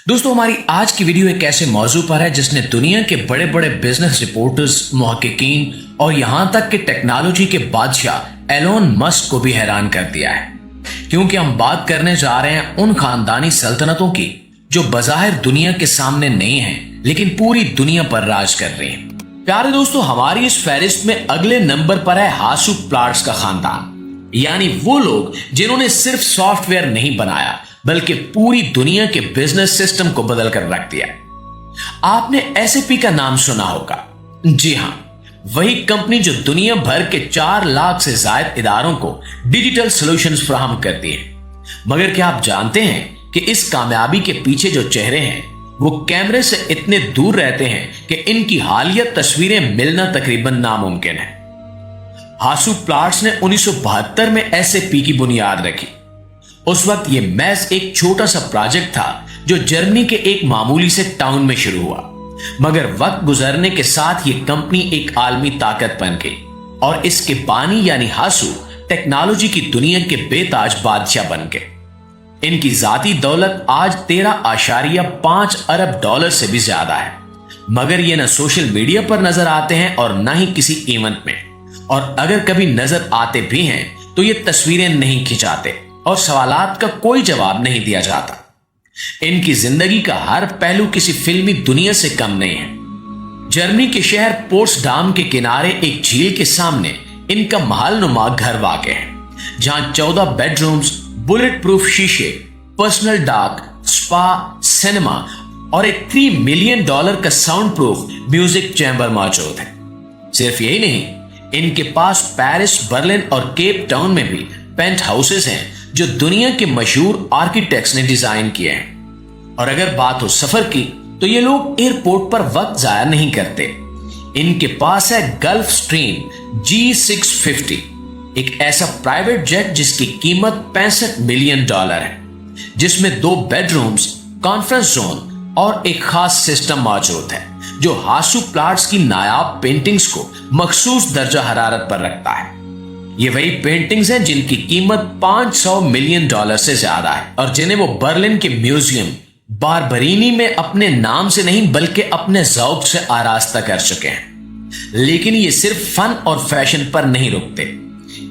दोस्तों, हमारी आज की वीडियो एक ऐसे मौजू पर है जिसने दुनिया के बड़े बड़े बिजनेस रिपोर्टर्स, मुहक्किकीन और यहां तक कि टेक्नोलॉजी के बादशाह एलोन मस्क को भी हैरान कर दिया है। क्योंकि हम बात करने जा रहे हैं उन खानदानी सल्तनतों की जो बज़ाहिर दुनिया के सामने नहीं है लेकिन पूरी दुनिया पर राज कर रही है। प्यारे दोस्तों, हमारी इस फहरिस्त में अगले नंबर पर है हासुप्लाट्स का खानदान, यानी वो लोग जिन्होंने सिर्फ सॉफ्टवेयर नहीं बनाया बल्कि पूरी दुनिया के बिजनेस सिस्टम को बदल कर रख दिया। आपने एसएपी का नाम सुना होगा। जी हां, वही कंपनी जो दुनिया भर के 4 लाख से ज्यादा इदारों को डिजिटल सॉल्यूशंस फराहम करती है। मगर क्या आप जानते हैं कि इस कामयाबी के पीछे जो चेहरे हैं वो कैमरे से इतने दूर रहते हैं कि इनकी हालिया तस्वीरें मिलना तकरीबन नामुमकिन है। हासुप्लाट्स ने 1972 में एसएपी की बुनियाद रखी। उस वक्त ये महज एक छोटा सा प्रोजेक्ट था जो जर्मनी के एक मामूली से टाउन में शुरू हुआ, मगर वक्त गुजरने के साथ ये कंपनी एक आलमी ताकत बन गई और इसके बानी यानी हासु टेक्नोलॉजी की दुनिया के बेताज बादशाह बन गए। इनकी जाती दौलत आज 13.5 अरब डॉलर से भी ज्यादा है, मगर ये न सोशल मीडिया पर नजर आते हैं और न ही किसी इवेंट में, और अगर कभी नजर आते भी हैं तो ये तस्वीरें नहीं खिंचाते और सवालात का कोई जवाब नहीं दिया जाता। इनकी जिंदगी का हर पहलू किसी फिल्मी दुनिया से कम नहीं है। जर्मनी के शहर पोट्सडाम के किनारे एक झील के सामने इनका महलनुमा घर वाक़ है, जहां 14 बेडरूम्स, बुलेट प्रूफ शीशे, पर्सनल डाक, स्पा, सिनेमा और एक $3 मिलियन का साउंड प्रूफ म्यूजिक चैम्बर मौजूद है। सिर्फ यही नहीं, इनके पास पेरिस, बर्लिन और केप टाउन में भी पेंट हाउसेस हैं जो दुनिया के मशहूर आर्किटेक्ट्स ने डिजाइन किए हैं। और अगर बात हो सफर की तो ये लोग एयरपोर्ट पर वक्त जाया नहीं करते। इनके पास है गल्फ स्ट्रीम G650, एक ऐसा प्राइवेट जेट जिसकी कीमत $65 मिलियन है, जिसमें 2 बेडरूम्स, कॉन्फ्रेंस जोन और एक खास सिस्टम मौजूद है जो हासुप्लाट्स की नायाब पेंटिंग्स को मखसूस दर्जा हरारत पर रखता है। ये वही पेंटिंग्स हैं जिनकी कीमत $500 मिलियन से ज्यादा है और जिन्हें वो बर्लिन के म्यूजियम बारबरीनी में अपने नाम से नहीं बल्कि अपने ज़ौक़ से आरास्ता कर चुके हैं। लेकिन ये सिर्फ फन और फैशन पर नहीं रुकते,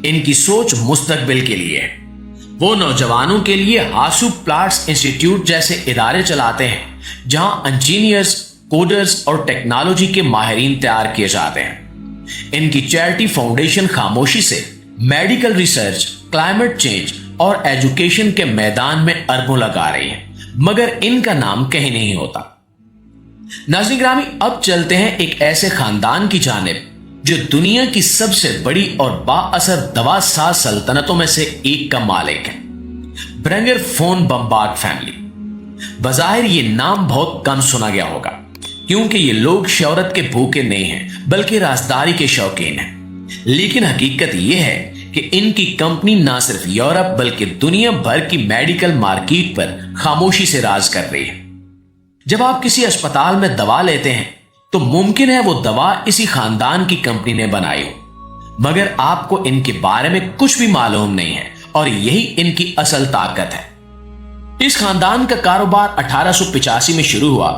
इनकी सोच मुस्तकबिल के लिए है। वो नौजवानों के लिए हासुप्लाट्स इंस्टीट्यूट जैसे इदारे चलाते हैं जहां इंजीनियर्स, कोडर्स और टेक्नोलॉजी के माहिरीन तैयार किए जाते हैं। इनकी चैरिटी फाउंडेशन खामोशी से मेडिकल रिसर्च, क्लाइमेट चेंज और एजुकेशन के मैदान में अरबों लगा रही है, मगर इनका नाम कहीं नहीं होता। नाज़रीन ग्रामी, अब चलते हैं एक ऐसे खानदान की जानिब जो दुनिया की सबसे बड़ी और बाअसर दवासाज सल्तनतों में से एक का मालिक है, ब्रेंगर फोन बम्बार्ड फैमिली। बज़ाहिर ये नाम बहुत कम सुना गया होगा क्योंकि ये लोग शोहरत के भूखे नहीं हैं बल्कि राजदारी के शौकीन हैं। लेकिन हकीकत यह है कि इनकी कंपनी ना सिर्फ यूरोप बल्कि दुनिया भर की मेडिकल मार्केट पर खामोशी से राज कर रही है। जब आप किसी अस्पताल में दवा लेते हैं तो मुमकिन है वो दवा इसी खानदान की कंपनी ने बनाई हो, मगर आपको इनके बारे में कुछ भी मालूम नहीं है और यही इनकी असल ताकत है। इस खानदान का कारोबार 1885 में शुरू हुआ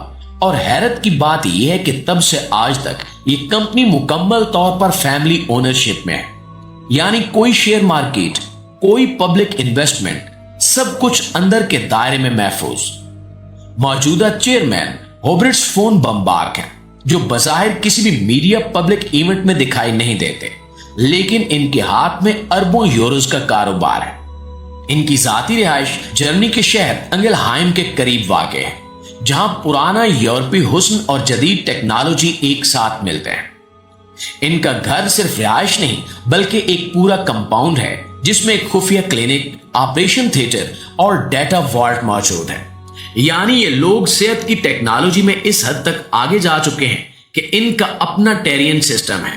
और हैरत की बात यह है कि तब से आज तक ये कंपनी मुकम्मल तौर पर फैमिली ओनरशिप में है, यानी कोई शेयर मार्केट, कोई पब्लिक इन्वेस्टमेंट, सब कुछ अंदर के दायरे में महफूज। मौजूदा चेयरमैन हॉबर्ट्स फोन बम्बार्ड हैं, जो बज़ाहिर किसी भी मीडिया पब्लिक इवेंट में दिखाई नहीं देते, लेकिन इनके हाथ में अरबों यूरोज का कारोबार है। इनकी जाती रिहाइश जर्मनी के शहर अंगेलहाइम के करीब वाक़ है, जहां पुराना यूरोपीय हुस्न और जदीद टेक्नोलॉजी एक साथ मिलते हैं। इनका घर सिर्फ रिहाइश नहीं बल्कि एक पूरा कंपाउंड है जिसमें एक खुफिया क्लिनिक, ऑपरेशन थिएटर और डेटा वॉल्ट मौजूद है। यानी ये लोग सेहत की टेक्नोलॉजी में इस हद तक आगे जा चुके हैं कि इनका अपना टेरियन सिस्टम है।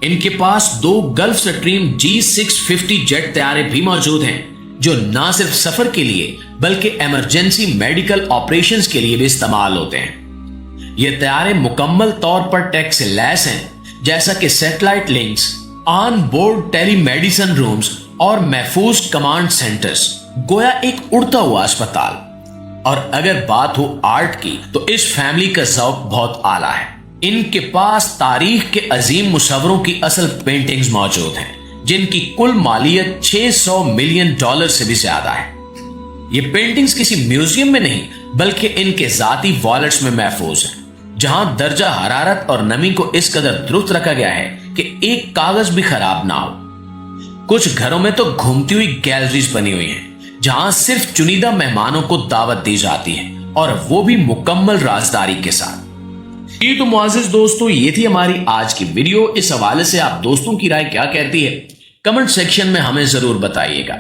इनके पास 2 गल्फ स्ट्रीम G650 जेट तैयारे भी मौजूद हैं जो ना सिर्फ सफर के लिए बल्कि इमरजेंसी मेडिकल ऑपरेशंस के लिए भी इस्तेमाल होते हैं। ये तैयारे मुकम्मल तौर पर टेक से लैस हैं, जैसा कि satellite links, on board telemedicine rooms और महफूज कमांड सेंटर्स, गोया एक उड़ता हुआ अस्पताल। اور اگر بات ہو آرٹ کی تو اس فیملی کا ذوق بہت اعلیٰ ہے. ان کے پاس تاریخ کے عظیم مصوروں کی اصل پینٹنگز موجود ہیں جن کی کل مالیت $600 ملین سے بھی زیادہ ہے. یہ پینٹنگز کسی میوزیم میں نہیں بلکہ ان کے ذاتی والٹس میں محفوظ ہیں جہاں درجہ حرارت اور نمی کو اس قدر درست رکھا گیا ہے کہ ایک کاغذ بھی خراب نہ ہو. کچھ گھروں میں تو گھومتی ہوئی گیلریز بنی ہوئی ہیں جہاں صرف چنیدہ مہمانوں کو دعوت دی جاتی ہے اور وہ بھی مکمل رازداری کے ساتھ. یہ تو معزز دوستو یہ تھی ہماری آج کی ویڈیو. اس حوالے سے آپ دوستوں کی رائے کیا کہتی ہے کمنٹ سیکشن میں ہمیں ضرور بتائیے گا.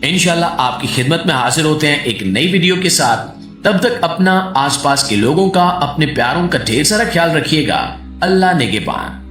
انشاءاللہ آپ کی خدمت میں حاضر ہوتے ہیں ایک نئی ویڈیو کے ساتھ. تب تک اپنا آس پاس کے لوگوں کا اپنے پیاروں کا ڈھیر سارا خیال رکھیے گا. اللہ نگہبان.